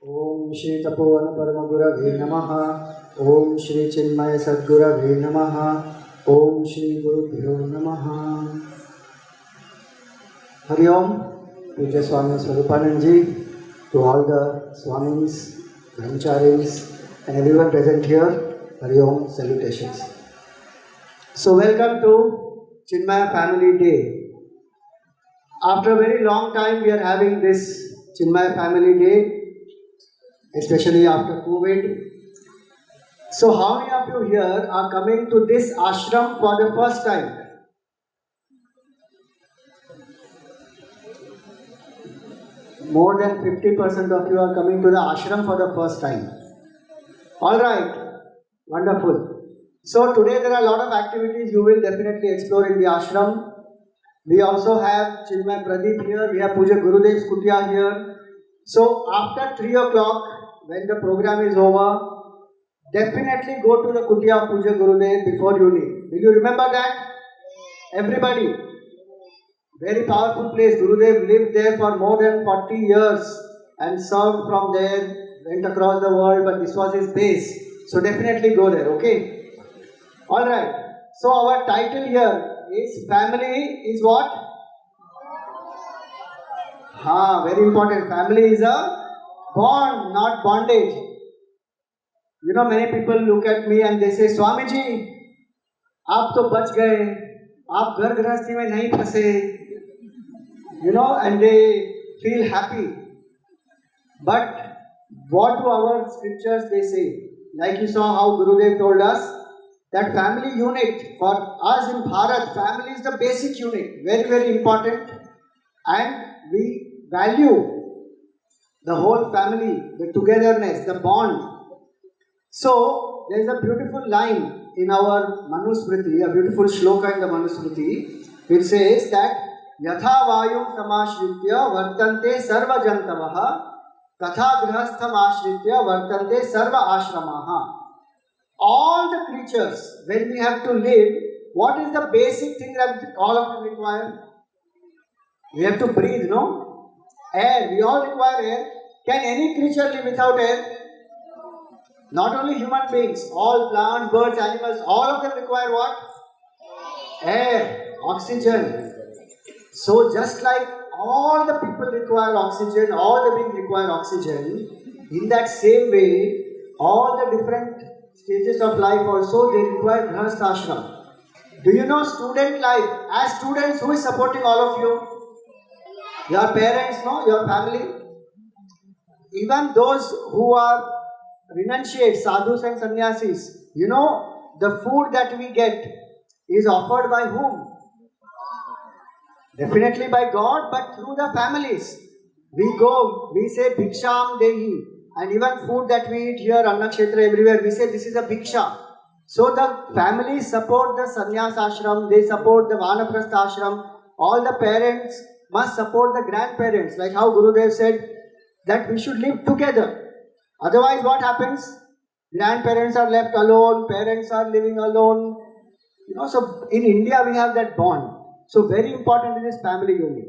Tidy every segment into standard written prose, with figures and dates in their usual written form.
ओम श्री तपोवन परम गुरवे नमः। ओम श्री चिन्मय सद्गुरवे नमः। ओम श्री गुरुभ्यो नमः। हरि ओम। पूज्य स्वामी स्वरूपानंद जी, to all the swamis, brahmacharis and everyone present here, Hari Om salutations. So welcome to Chinmaya Family Day. After a very long time we are having this Chinmaya Family Day, especially after COVID. So how many of you here are coming to this ashram for the first time? More than 50% of you are coming to the ashram for the first time. Alright, wonderful. So today there are a lot of activities you will definitely explore in the ashram. We also have Chinmay Pradeep here, we have Puja Gurudev's Kutia here. So after 3 o'clock, when the program is over, definitely go to the Kutia of Puja Gurudev before you leave. Will you remember that? Everybody. Very powerful place. Gurudev lived there for more than 40 years and served from there, went across the world, but this was his base. So definitely go there, okay? Alright. So our title here is family is what? Very important. Family is a bond, not bondage. You know, many people look at me and they say, Swamiji, आप तो बच गए, आप घर गृहस्थी में नहीं फंसे. You know, and they feel happy. But what do our scriptures they say? Like you saw how Gurudev told us that family unit for us in Bharat, family is the basic unit, very very important, and we value the whole family, the togetherness, the bond. So there is a beautiful line in our Manusmriti, a beautiful shloka in the Manusmriti, which says that यथा वायुं समाश्रित्य वर्तन्ते सर्वजन्तवः तथा गृहस्थम् आश्रित्य वर्तन्ते सर्व आश्रमाः. All the creatures, when we have to live, what is the basic thing that all of them require? We have to breathe, no? Air. We all require air. Can any creature live without air? Not only human beings, all plants, birds, animals, all of them require what? Air, oxygen. So just like all the people require oxygen, all the beings require oxygen, in that same way, all the different stages of life also, they require grihastha ashram. Do you know student life? As students, who is supporting all of you? Your parents, no? Your family? Even those who are renunciates, sadhus and sannyasis, you know, the food that we get is offered by whom? Definitely by God, but through the families. We go, we say Bhiksham Dehi, and even food that we eat here, Annakshetra, everywhere, we say this is a Bhiksha. So the families support the sannyas ashram, they support the vanaprastha ashram. All the parents must support the grandparents, like how Gurudev said that we should live together. Otherwise what happens? Grandparents are left alone, parents are living alone. You know, so in India we have that bond. So very important in this family unit.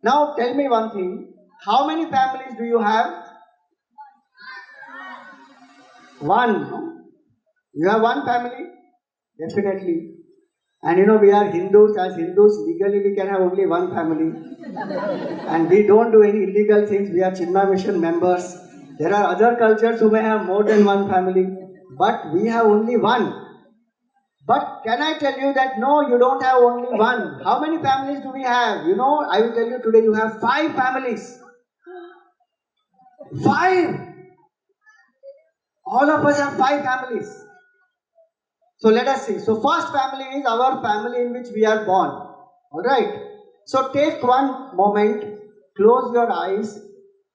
Now tell me one thing. How many families do you have? One. No? You have one family? Definitely. And you know, we are Hindus. As Hindus, legally we can have only one family. And we don't do any illegal things. We are Chinmaya Mission members. There are other cultures who may have more than one family. But we have only one. But can I tell you that no, you don't have only one. How many families do we have? You know, I will tell you today you have 5 families. 5! All of us have 5 families. So let us see. So first family is our family in which we are born. Alright. So take one moment, close your eyes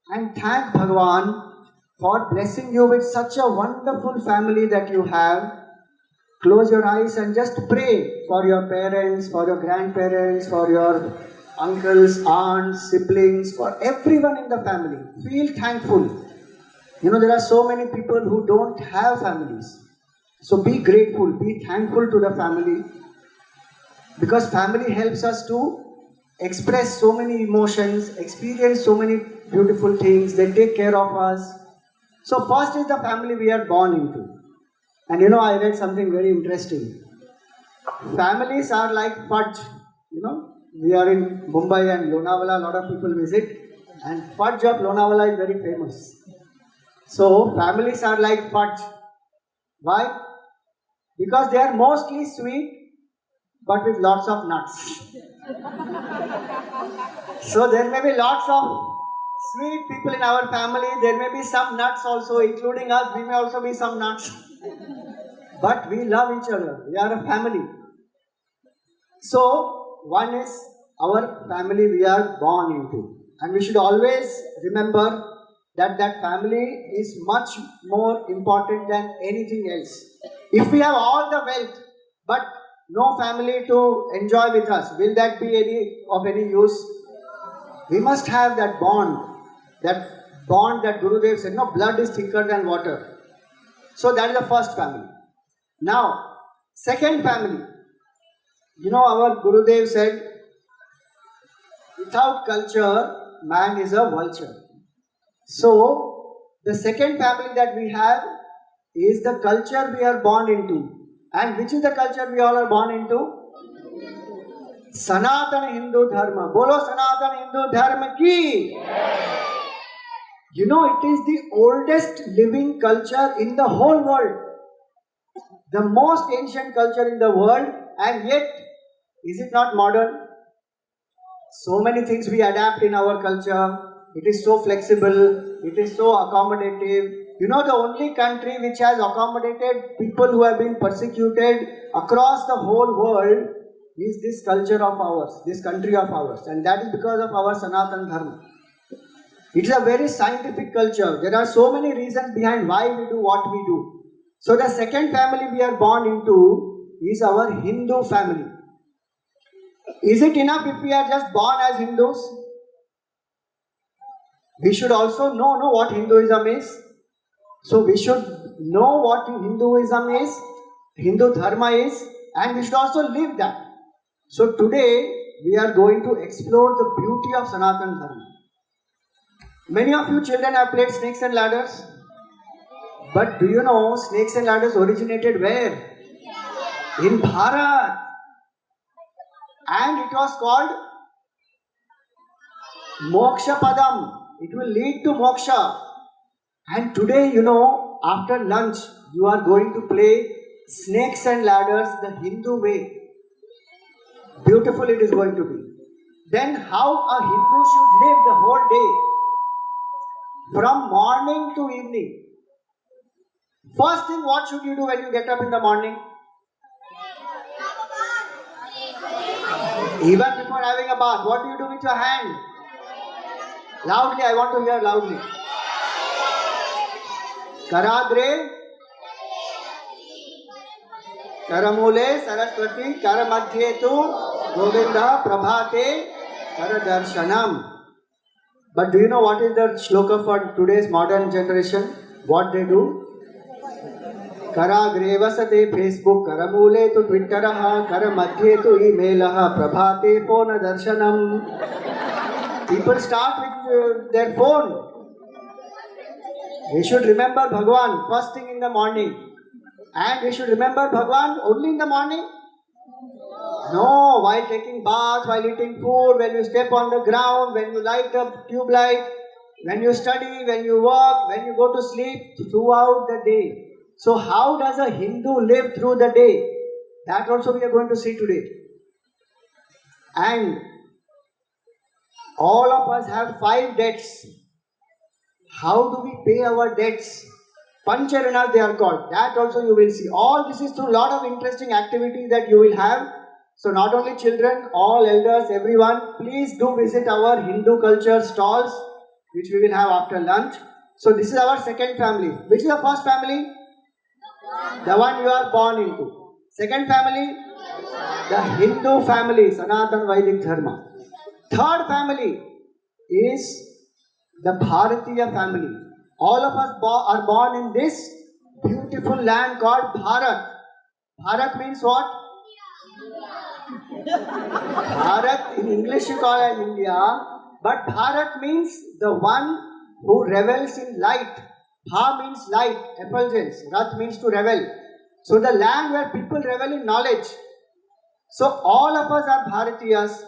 and thank Bhagavan for blessing you with such a wonderful family that you have. Close your eyes and just pray for your parents, for your grandparents, for your uncles, aunts, siblings, for everyone in the family. Feel thankful. You know, there are so many people who don't have families. So be grateful, be thankful to the family. Because family helps us to express so many emotions, experience so many beautiful things, they take care of us. So, first is the family we are born into. And I read something very interesting. Families are like fudge. We are in Mumbai and Lonavala, a lot of people visit, and fudge of Lonavala is very famous. So, families are like fudge. Why? Because they are mostly sweet but with lots of nuts. So, there may be lots of sweet people in our family, there may be some nuts also, including us, we may also be some nuts. But we love each other, we are a family. So, one is our family we are born into. And we should always remember that family is much more important than anything else. If we have all the wealth, but no family to enjoy with us, will that be of any use? We must have that bond that Gurudev said, blood is thicker than water. So that is the first family. Now, second family. Our Gurudev said, without culture, man is a vulture. So, the second family that we have is the culture we are born into. And which is the culture we all are born into? Sanatana Hindu Dharma. Bolo Sanatana Hindu Dharma ki! It is the oldest living culture in the whole world. The most ancient culture in the world, and yet, is it not modern? So many things we adapt in our culture. It is so flexible. It is so accommodative. The only country which has accommodated people who have been persecuted across the whole world is this culture of ours, this country of ours. And that is because of our Sanatana Dharma. It is a very scientific culture. There are so many reasons behind why we do what we do. So the second family we are born into is our Hindu family. Is it enough if we are just born as Hindus? We should also know what Hinduism is. So we should know what Hinduism is, Hindu Dharma is, and we should also live that. So today we are going to explore the beauty of Sanatana Dharma. Many of you children have played snakes and ladders. But do you know snakes and ladders originated where? In Bharat. And it was called Moksha Padam. It will lead to moksha. And today, after lunch, you are going to play snakes and ladders the Hindu way. Beautiful it is going to be. Then how a Hindu should live the whole day. From morning to evening. First thing, what should you do when you get up in the morning? Even before having a bath, what do you do with your hand? Loudly, I want to hear loudly. Karagre, Karamule, Saraswati, Karamadhyetu, Govinda, Prabhate, Karadarshanam. But do you know what is the shloka for today's modern generation? What they do? Karagre vasate Facebook, Karamule to Twitteraha, Karamadhye to emailaha, Prabhate phone darshanam. People start with their phone. We should remember Bhagwan first thing in the morning. And we should remember Bhagwan only in the morning. No, while taking bath, while eating food, when you step on the ground, when you light up tube light, when you study, when you work, when you go to sleep, throughout the day. So how does a Hindu live through the day? That also we are going to see today. And all of us have 5 debts. How do we pay our debts? Pancharana they are called. That also you will see. All this is through a lot of interesting activities that you will have. So not only children, all elders, everyone, please do visit our Hindu culture stalls, which we will have after lunch. So this is our second family. Which is the first family? The one you are born into. Second family? The Hindu family, Sanatana Vedic Dharma. Third family is the Bharatiya family. All of us are born in this beautiful land called Bharat. Bharat means what? Bharat, in English you call it India, but Bharat means the one who revels in light. Bha means light, effulgence. Rat means to revel. So the land where people revel in knowledge. So all of us are Bharatiyas.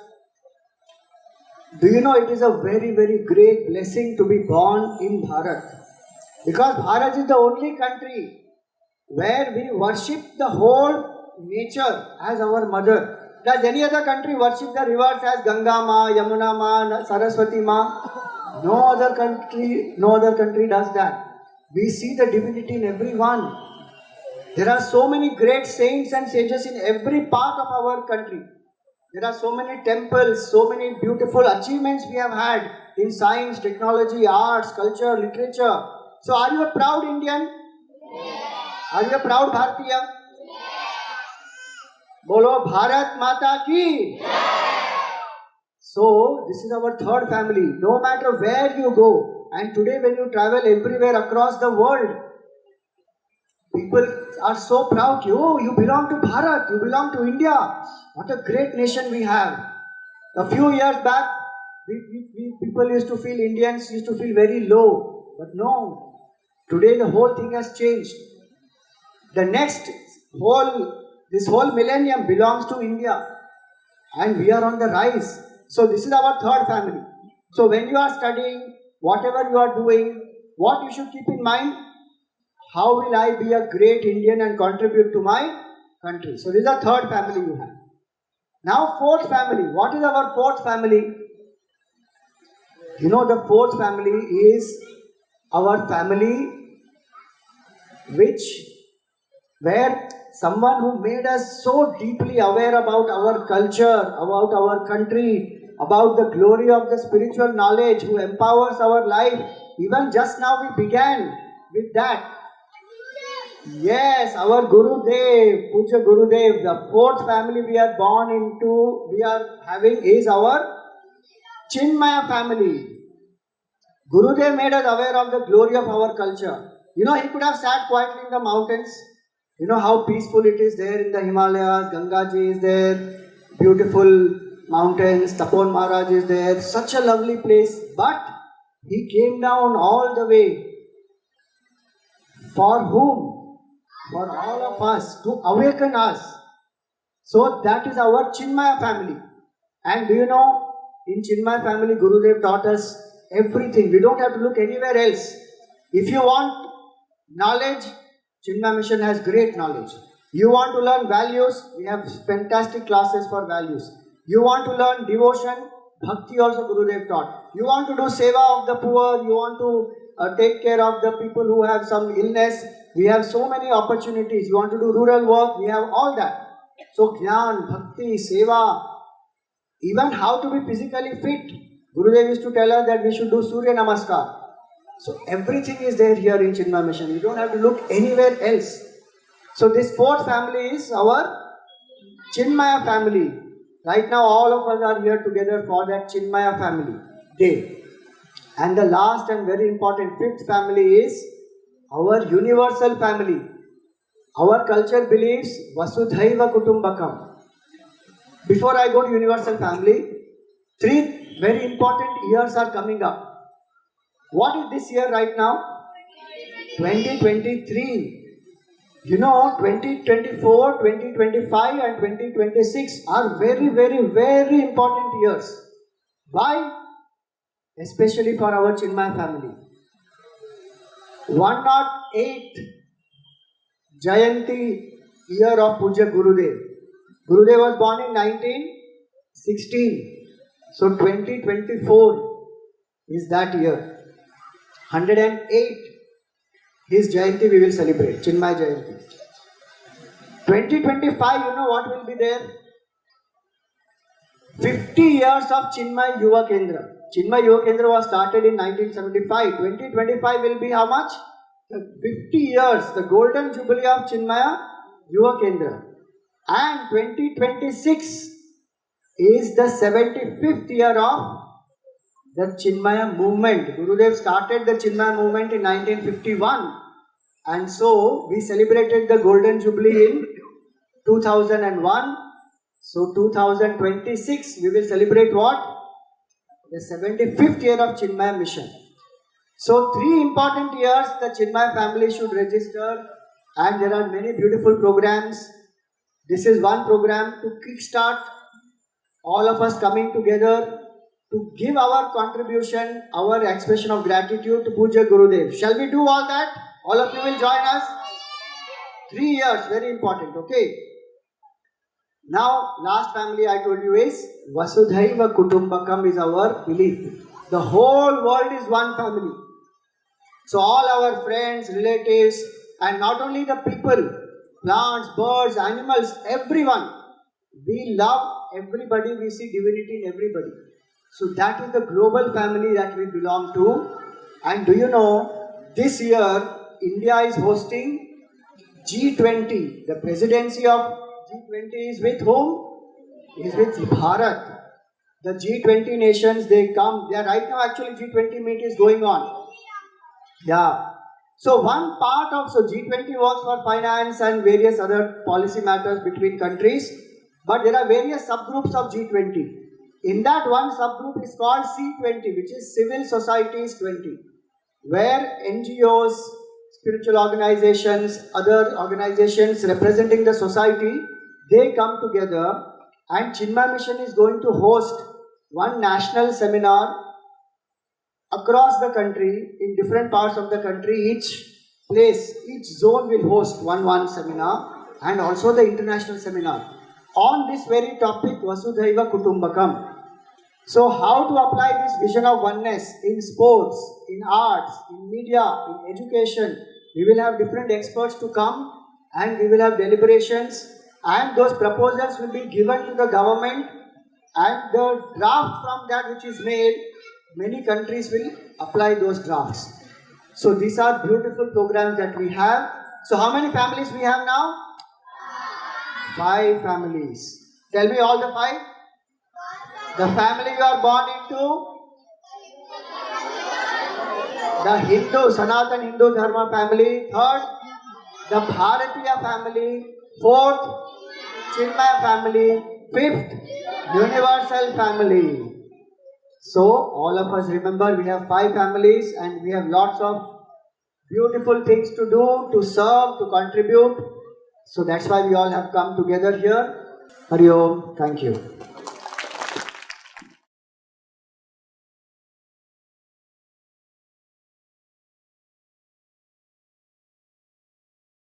Do you know it is a very, very great blessing to be born in Bharat? Because Bharat is the only country where we worship the whole nature as our mother. Does any other country worship the rivers as Ganga Ma, Yamuna Ma, Saraswati Ma? No other country does that. We see the divinity in everyone. There are so many great saints and sages in every part of our country. There are so many temples, so many beautiful achievements we have had in science, technology, arts, culture, literature. So are you a proud Indian? Are you a proud Bharatiya? Bolo Bharat Mata ki. So this is our third family. No matter where you go, and today when you travel everywhere across the world, people are so proud. Oh, you belong to Bharat, you belong to India. What a great nation we have. A few years back, people used to feel, Indians used to feel very low. But no, today the whole thing has changed. This whole millennium belongs to India. And we are on the rise. So this is our third family. So when you are studying, whatever you are doing, what you should keep in mind? How will I be a great Indian and contribute to my country? So this is the third family you have. Now fourth family. What is our fourth family? You know, the fourth family is our family where someone who made us so deeply aware about our culture, about our country, about the glory of the spiritual knowledge, who empowers our life. Even just now we began with that. Yes, our Gurudev, Puja Gurudev, the fourth family we are having is our Chinmaya family. Gurudev made us aware of the glory of our culture. You know, he could have sat quietly in the mountains. You know how peaceful it is there in the Himalayas. Gangaji is there, beautiful mountains. Tapon Maharaj is there, such a lovely place. But he came down all the way. For whom? For all of us, to awaken us. So that is our Chinmaya family. And do you know, in Chinmaya family, Gurudev taught us everything. We don't have to look anywhere else. If you want knowledge, Chinmaya Mission has great knowledge. You want to learn values, we have fantastic classes for values. You want to learn devotion, Bhakti also Gurudev taught. You want to do seva of the poor, you want to take care of the people who have some illness, we have so many opportunities. You want to do rural work, we have all that. So Jnana, Bhakti, Seva, even how to be physically fit. Gurudev used to tell us that we should do Surya Namaskar. So everything is there here in Chinmaya Mission. You don't have to look anywhere else. So this fourth family is our Chinmaya family. Right now all of us are here together for that Chinmaya family day. And the last and very important fifth family is our universal family. Our culture believes Vasudhaiva Kutumbakam. Before I go to universal family, 3 very important years are coming up. What is this year right now? 2023. You know, 2024, 2025 and 2026 are very, very, very important years. Why? Especially for our Chinmaya family. 108th Jayanti year of Puja Gurudev. Gurudev was born in 1916. So 2024 is that year. 108 his Jayanti we will celebrate, Chinmaya Jayanti. 2025, you know what will be there? 50 years of Chinmaya Yuva Kendra. Chinmaya Yuva Kendra was started in 1975. 2025 will be how much? 50 years, the golden jubilee of Chinmaya Yuva Kendra. And 2026 is the 75th year of the Chinmaya movement. Gurudev started the Chinmaya movement in 1951. And so we celebrated the golden jubilee in 2001. So 2026 we will celebrate what? The 75th year of Chinmaya Mission. So 3 important years the Chinmaya family should register, and there are many beautiful programs. This is one program to kickstart all of us coming together to give our contribution, our expression of gratitude to Puja Gurudev. Shall we do all that? All of you will join us? 3 years, very important, okay? Now, last family I told you is Vasudhaiva Kutumbakam is our belief. The whole world is one family. So all our friends, relatives, and not only the people, plants, birds, animals, everyone, we love everybody, we see divinity in everybody. So that is the global family that we belong to. And do you know, this year India is hosting G20. The presidency of G20 is with whom? Is with Bharat. The G20 nations, they come. They are right now actually G20 meet is going on. Yeah. So one part of G20 works for finance and various other policy matters between countries. But there are various subgroups of G20. In that one subgroup is called C20, which is Civil Societies 20, where NGOs, spiritual organizations, other organizations representing the society, they come together, and Chinmaya Mission is going to host one national seminar across the country, in different parts of the country. Each place, each zone will host one seminar, and also the international seminar on this very topic, Vasudhaiva Kutumbakam. So how to apply this vision of oneness in sports, in arts, in media, in education? We will have different experts to come, and we will have deliberations, and those proposals will be given to the government, and the draft from that which is made, many countries will apply those drafts. So these are beautiful programs that we have. So how many families we have now? 5 families. Tell me all the 5. The family you are born into, the Hindu, Sanatan Hindu Dharma family. 3rd, the Bharatiya family. 4th, Chinmaya family. 5th, Universal family. So all of us remember we have 5 families, and we have lots of beautiful things to do, to serve, to contribute. So that's why we all have come together here. Hari Om. Thank you.